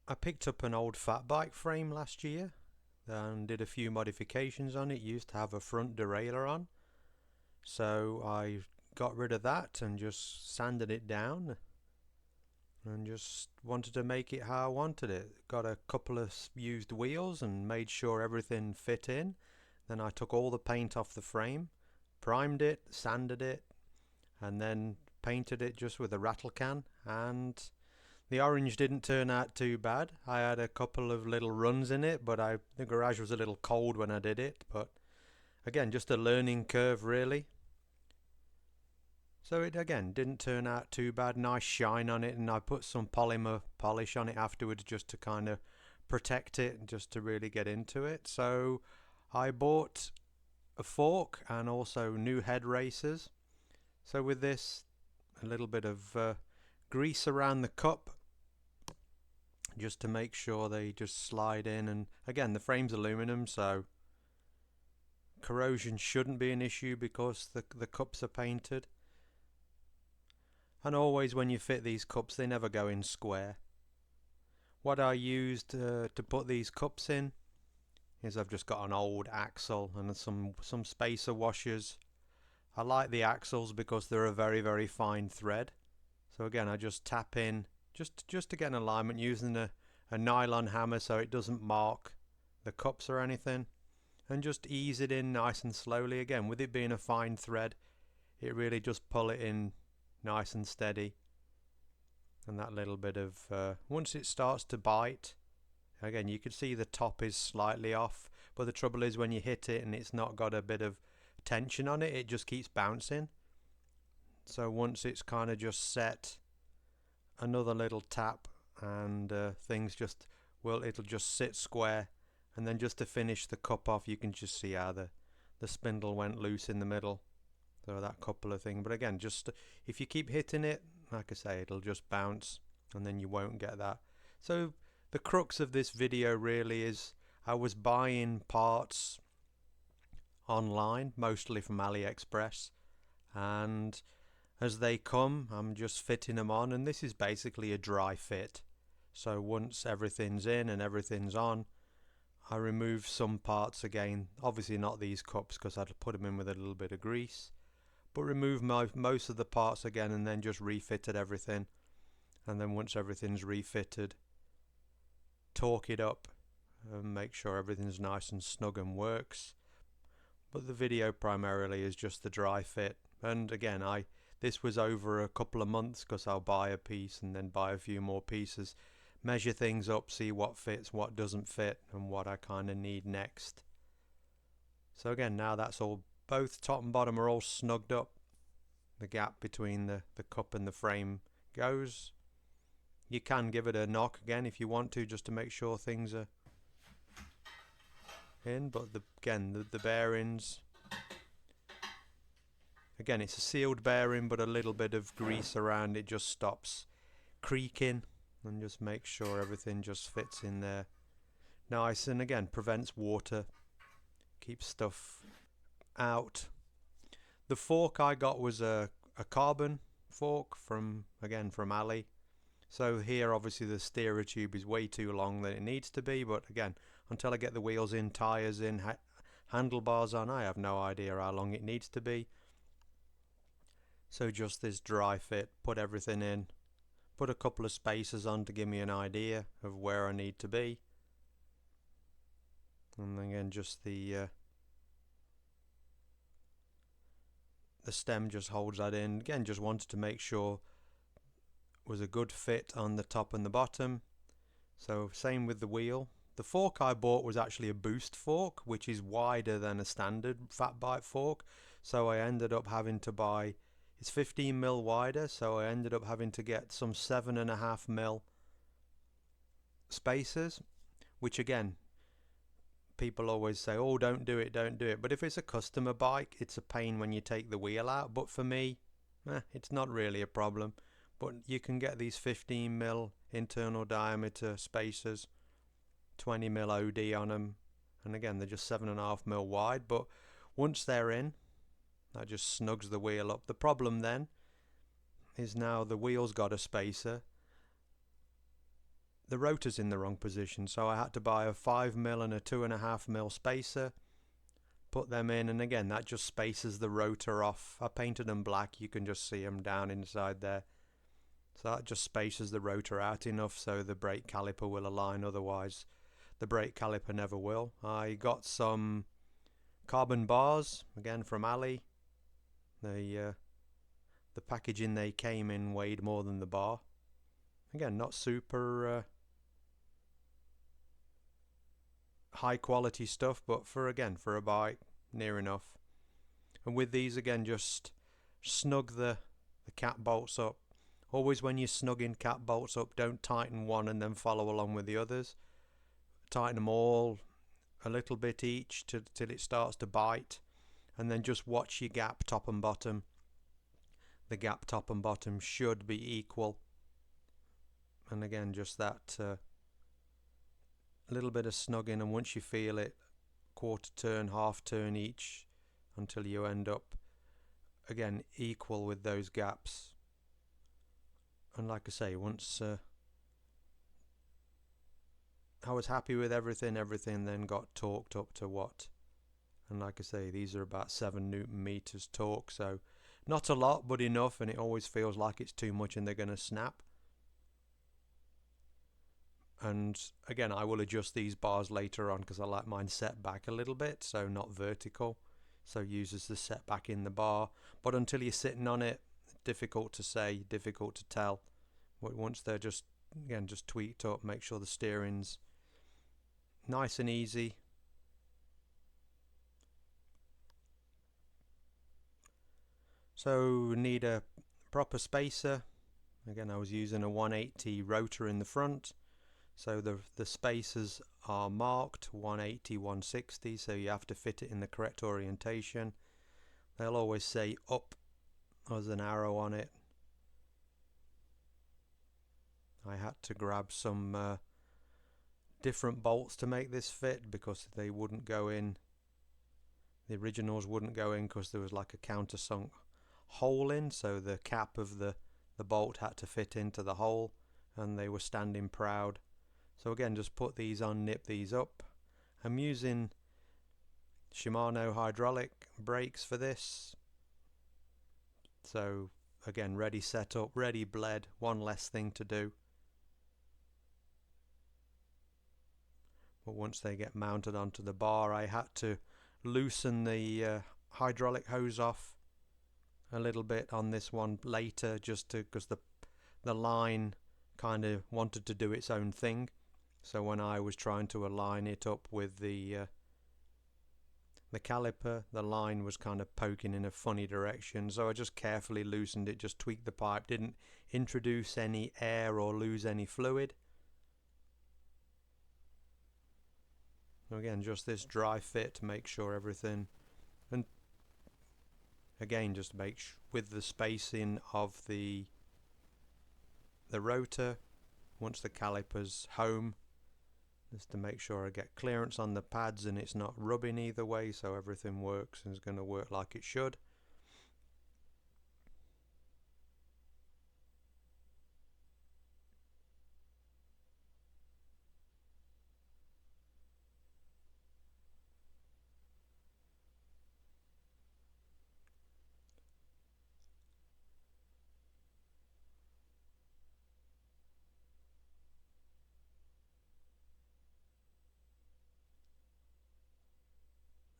I picked up an old fat bike frame last year and did a few modifications on it. Used to have a front derailleur on, so I got rid of that and just sanded it down and just wanted to make it how I wanted it. Got a couple of used wheels and made sure everything fit in. Then I took all the paint off the frame, primed it, sanded it, and then painted it just with a rattle can, and the orange didn't turn out too bad. I had a couple of little runs in it, but the garage was a little cold when I did it. But again, just a learning curve really. So it again didn't turn out too bad. Nice shine on it, and I put some polymer polish on it afterwards just to kind of protect it and just to really get into it. So I bought a fork and also new head racers. So with this, a little bit of grease around the cup just to make sure they just slide in, and again the frame's aluminum, so corrosion shouldn't be an issue because the cups are painted. And always when you fit these cups, they never go in square. What I used to put these cups in is I've just got an old axle and some spacer washers. I like the axles because they're a very fine thread. So again, I just tap in just to get an alignment using a nylon hammer so it doesn't mark the cups or anything, and just ease it in nice and slowly. Again, with it being a fine thread, it really just pull it in nice and steady. And that little bit of once it starts to bite, again you can see the top is slightly off, but the trouble is when you hit it and it's not got a bit of tension on it, it just keeps bouncing. So once it's kind of just set, another little tap and things just, well, it'll just sit square. And then just to finish the cup off, you can just see how the spindle went loose in the middle. So that couple of things. But again, just if you keep hitting it, like I say, it'll just bounce and then you won't get that. So the crux of this video really is I was buying parts online, mostly from AliExpress, and as they come, I'm just fitting them on, and this is basically a dry fit. So once everything's in and everything's on, I remove some parts again, obviously not these cups because I'd put them in with a little bit of grease, but remove most of the parts again and then just refitted everything. And then once everything's refitted, torque it up and make sure everything's nice and snug and works. But the video primarily is just the dry fit. And again, this was over a couple of months because I'll buy a piece and then buy a few more pieces, measure things up, see what fits, what doesn't fit, and what I kind of need next. So again, now that's all, both top and bottom are all snugged up. The gap between the cup and the frame goes. You can give it a knock again if you want to, just to make sure things are in, but again the bearings, again it's a sealed bearing, but a little bit of grease around it just stops creaking and just makes sure everything just fits in there nice, and again prevents water, keeps stuff out. The fork I got was a carbon fork from Ali. So here obviously the steerer tube is way too long than it needs to be, but again, until I get the wheels in, tyres in, handlebars on, I have no idea how long it needs to be. So just this dry fit, put everything in, put a couple of spacers on to give me an idea of where I need to be. And again just the stem just holds that in. Again, just wanted to make sure was a good fit on the top and the bottom. So same with the wheel. The fork I bought was actually a boost fork, which is wider than a standard fat bite fork, so I ended up having to buy, it's 15mm wider, so I ended up having to get some 7.5mm spacers, which again, people always say, oh, don't do it, but if it's a customer bike, it's a pain when you take the wheel out. But for me, it's not really a problem. But you can get these 15mm internal diameter spacers, 20mm OD on them, and again they're just 7.5mm wide, but once they're in, that just snugs the wheel up. The problem then is now the wheel's got a spacer, the rotor's in the wrong position, so I had to buy a 5mm and a 2.5mm spacer, put them in, and again that just spaces the rotor off. I painted them black, you can just see them down inside there. So that just spaces the rotor out enough so the brake caliper will align, otherwise the brake caliper never will. I got some carbon bars, again from Ali. The packaging they came in weighed more than the bar. Again, not super high quality stuff, but for a bike, near enough. And with these, again, just snug the cap bolts up. Always when you're snugging cap bolts up, don't tighten one and then follow along with the others. Tighten them all a little bit each till it starts to bite, and then just watch your gap top and bottom. The gap top and bottom should be equal, and again just that little bit of snugging, and once you feel it, quarter turn, half turn each until you end up again equal with those gaps. And like I say, once I was happy with everything then got torqued up to what, and like I say, these are about 7 Newton meters torque, so not a lot but enough, and it always feels like it's too much and they're going to snap. And again, I will adjust these bars later on because I like mine set back a little bit, so not vertical, so uses the setback in the bar. But until you're sitting on it, difficult to say, difficult to tell. But once they're just tweaked up, make sure the steering's nice and easy. So need a proper spacer. Again, I was using a 180 rotor in the front, so the spacers are marked 180, 160, so you have to fit it in the correct orientation. They'll always say up as an arrow on it. I had to grab some different bolts to make this fit because they wouldn't go in. The originals wouldn't go in because there was like a countersunk hole in, so the cap of the bolt had to fit into the hole, and they were standing proud. So again, just put these on, nip these up. I'm using Shimano hydraulic brakes for this. So again, ready set up, ready bled, one less thing to do. But once they get mounted onto the bar, I had to loosen the hydraulic hose off a little bit on this one later, just because the line kind of wanted to do its own thing. So when I was trying to align it up with the caliper, the line was kind of poking in a funny direction, so I just carefully loosened it, just tweaked the pipe, didn't introduce any air or lose any fluid. Again, just this dry fit to make sure everything, and again just make with the spacing of the rotor once the caliper's home, just to make sure I get clearance on the pads and it's not rubbing either way, so everything works and is going to work like it should.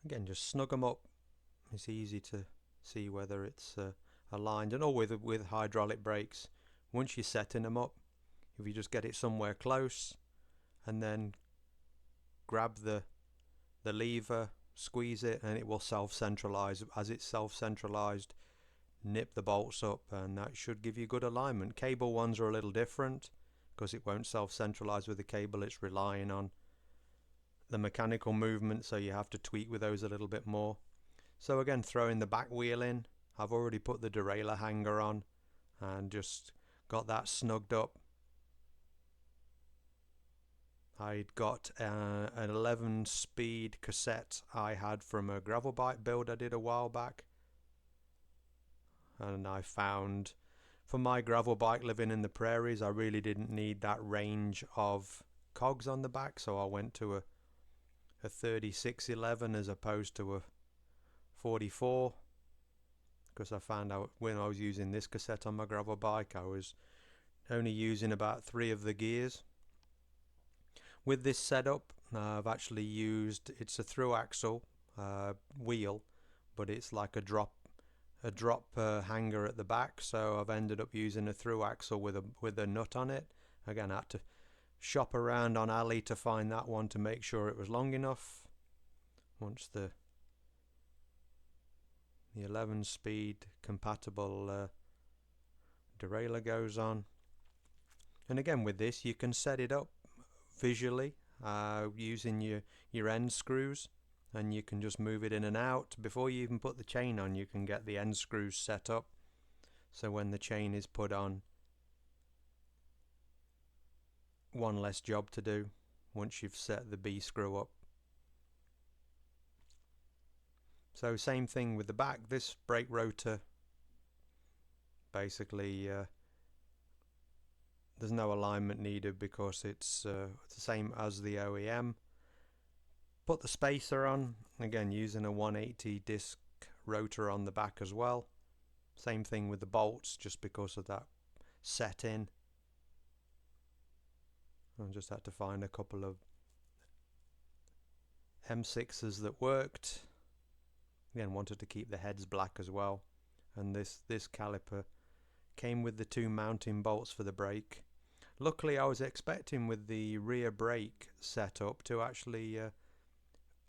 Again, just snug them up. It's easy to see whether it's aligned, and all with hydraulic brakes, once you're setting them up, if you just get it somewhere close and then grab the lever, squeeze it, and it will self-centralize. As it's self-centralized, nip the bolts up, and that should give you good alignment. Cable ones are a little different because it won't self-centralize with the cable, it's relying on the mechanical movement, so you have to tweak with those a little bit more. So again, throwing the back wheel in, I've already put the derailleur hanger on and just got that snugged up. I'd got an 11 speed cassette I had from a gravel bike build I did a while back, and I found For my gravel bike living in the prairies, I really didn't need that range of cogs on the back, so I went to a 3611 as opposed to a 44, because I found out when I was using this cassette on my gravel bike I was only using about 3 of the gears. With this setup I've actually used, it's a through axle wheel, but it's like a drop hanger at the back, so I've ended up using a through axle with a nut on it. Again, I had to shop around on Ali to find that one to make sure it was long enough. Once the 11 speed compatible derailleur goes on. And again, with this you can set it up visually using your end screws, and you can just move it in and out. Before you even put the chain on, you can get the end screws set up, so when the chain is put on, one less job to do once you've set the B screw up. So same thing with the back. This brake rotor, basically there's no alignment needed because it's the same as the OEM. Put the spacer on, again using a 180 disc rotor on the back as well. Same thing with the bolts, just because of that set in. I just had to find a couple of M6s that worked. Again, wanted to keep the heads black as well. And this caliper came with the 2 mounting bolts for the brake. Luckily I was expecting with the rear brake setup to actually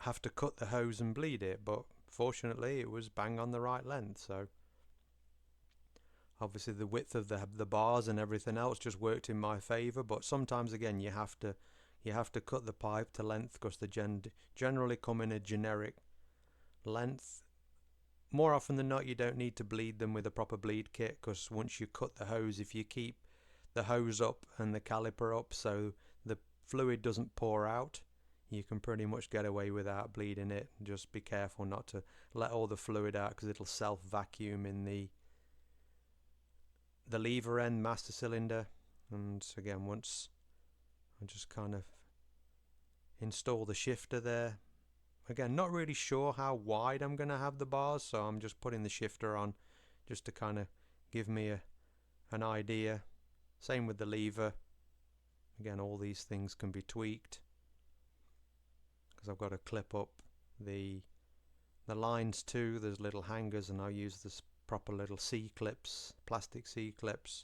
have to cut the hose and bleed it, but fortunately it was bang on the right length. So obviously the width of the bars and everything else just worked in my favour, but sometimes again you have to cut the pipe to length, because they generally come in a generic length. More often than not you don't need to bleed them with a proper bleed kit, because once you cut the hose, if you keep the hose up and the caliper up so the fluid doesn't pour out, you can pretty much get away without bleeding it. Just be careful not to let all the fluid out, because it'll self vacuum in the lever end master cylinder. And again, once I just kind of install the shifter there, again not really sure how wide I'm going to have the bars, so I'm just putting the shifter on just to kind of give me an idea. Same with the lever. Again, all these things can be tweaked, because I've got to clip up the lines too. There's little hangers, and I use this proper little C-clips, plastic C-clips.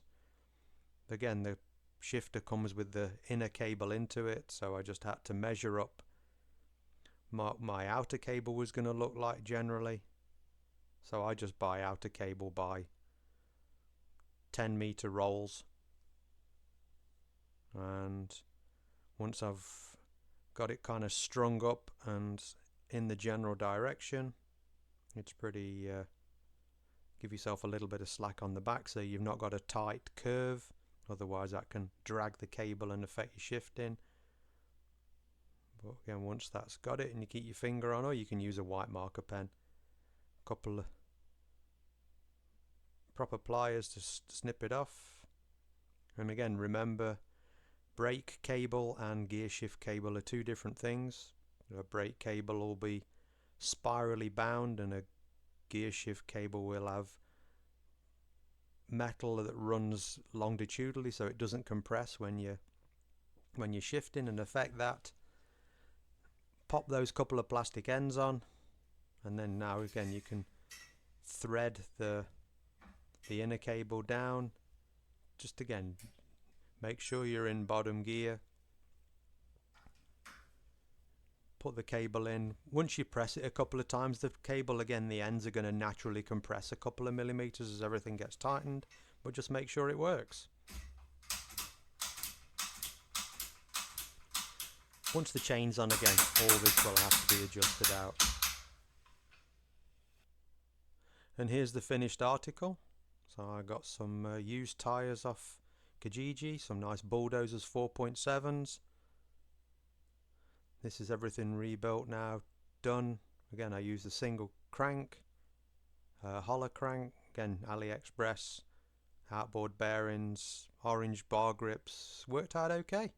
Again, the shifter comes with the inner cable into it, so I just had to measure up my outer cable was going to look like generally. So I just buy outer cable by 10-meter rolls, and once I've got it kind of strung up and in the general direction, it's pretty give yourself a little bit of slack on the back so you've not got a tight curve, otherwise that can drag the cable and affect your shifting. But again, once that's got it and you keep your finger on, or you can use a white marker pen, a couple of proper pliers to snip it off. And again, remember, brake cable and gear shift cable are 2 different things. A brake cable will be spirally bound, and a gear shift cable will have metal that runs longitudinally, so it doesn't compress when you're shifting and affect that. Pop those couple of plastic ends on, and then now again you can thread the inner cable down. Just again, make sure you're in bottom gear. Put the cable in. Once you press it a couple of times, the cable, again, the ends are going to naturally compress a couple of millimeters as everything gets tightened, but just make sure it works. Once the chain's on again, all this will have to be adjusted out. And here's the finished article. So I got some used tyres off Kijiji, some nice Bulldozers 4.7s. This is everything rebuilt now, done. Again, I used a single crank, hollow crank, again AliExpress, outboard bearings, orange bar grips, worked out okay.